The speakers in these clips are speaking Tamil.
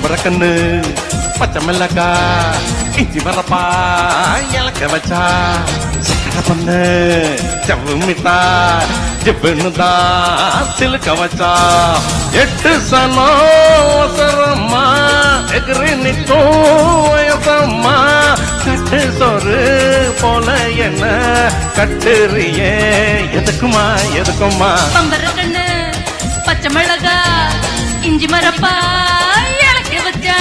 பம்பரக்கண்ணு பச்சை மிளகா இஞ்சி மரப்பா இலக்க வச்சா சக்கரை பண்ணு செவ்வு மிட்டா ஜிப்புன்னு சிலுக்க வச்சா 8 சனோசரம்மா எகிரி நிற்கும் வயசம்மா கட்டு சோறு போல என்ன கட்டுறியே எதுக்குமா எதுக்குமா பம்பரக்கண்ணு பச்சை மிளகா இஞ்சி மரப்பா இலக்க வச்சா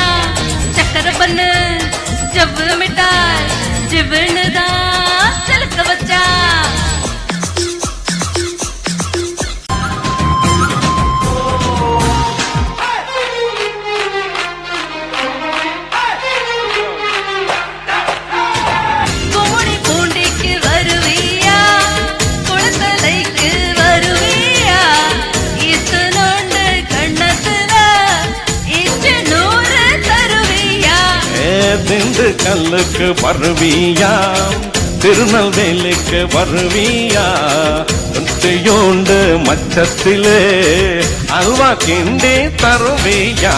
சக்கரை பண்ணு ஜவ்வு மிட்டாய் ஜிவுன்னுதான் சிலுக்க வச்சா கோடி பூண்டிக்கு வருவியா குளத்தலைக்கு வருவியா இத்து நோண்டு கண்ணத்துல இச்சு 100 தருவியா திண்டு கல்லுக்கு வருவியா திருநெல்வேலிக்கு வருவியா யோண்டு மச்சத்திலே அல்வா கிண்டி தருவியா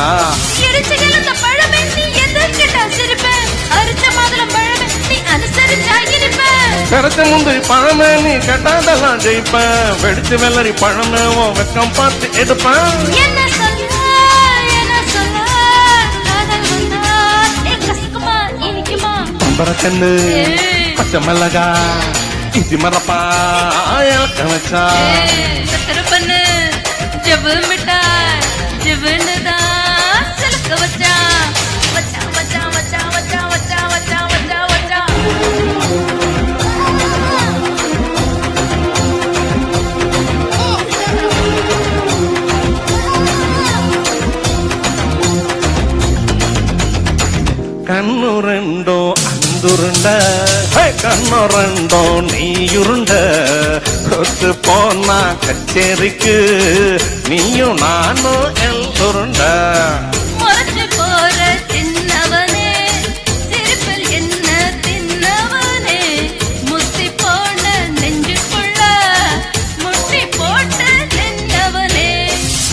இடிச்சு கிழந்த பழமே நீ எதிர்கிட்ட சிரிப்ப அரிச்ச மாதுளம் பழமே நீ அனுசரிச்சா இருப்ப கிடைச்ச முந்திரி பழமே நீ கேட்டாதெல்லாம் ஜெயிப்பேன் வெடிச்சு வெள்ளரி பழமே உன் வெக்கம் பார்த்து எடுப்பேன் என்ன சொல்ல காதல் வந்தா கசக்குமா இனிக்குமா பம்பரக்கண்ணு பச்சை மிளகா இஞ்சி மரப்பா இலக்க வச்சா சக்கரை பண்ணு ஜவ்வு மிட்டாய் ஜிவுன்னுதான் சிலுக்க வச்சா வச்சா வச்சா வச்சா வச்சா வச்சா வச்சா வச்சா வச்சா கண்ணு ரெண்டோ அந்துருண்ட கண்ணு ரெண்டோ நீயுருண்ட கொத்து போனா கச்சேரிக்கு நீயும் நானும் எல்லுருண்ட முறைச்சு போற தின்னவனே சிரிப்பில் என்ன தின்னவனே முத்தி போன நெஞ்சுக்குள்ள முட்டி போட்டு நின்றவனே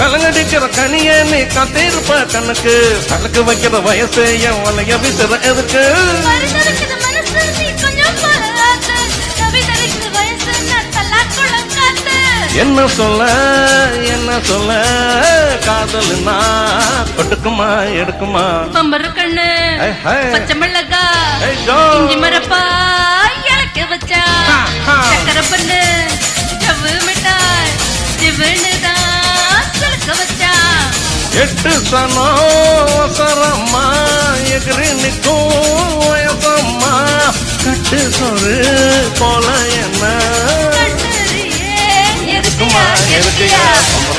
கலங்கடிக்கிற கனிய நீ காத்திருப்ப கண்ணுக்கு கணக்கு வைக்கிற வயசு என் வலைய விசிற எதுக்கு மருந்தடிக்குது மனசு நீ கொஞ்சம் பாராட்டு கவிதடிக்குது வயசு நான் தல்லாக்குளம் காத்து என்ன சொல்ல காதலுனா கொடுக்குமா எடுக்குமா பம்பரக்கண்ணு பச்சை மிளகா Hey, go. இஞ்சி மரப்பா இலக்க வச்சா சக்கரை பண்ணு ஜவ்வு மிட்டாய் ஜிவுன்னுதான் சிலுக்க வச்சா 8 சனோசரம்மா எகிரி நிற்கும் வயசம்மா கட்டு சொரு போல என்ன கட்டுறியே எதுக்குமா எதுக்கியா எதுக்கியா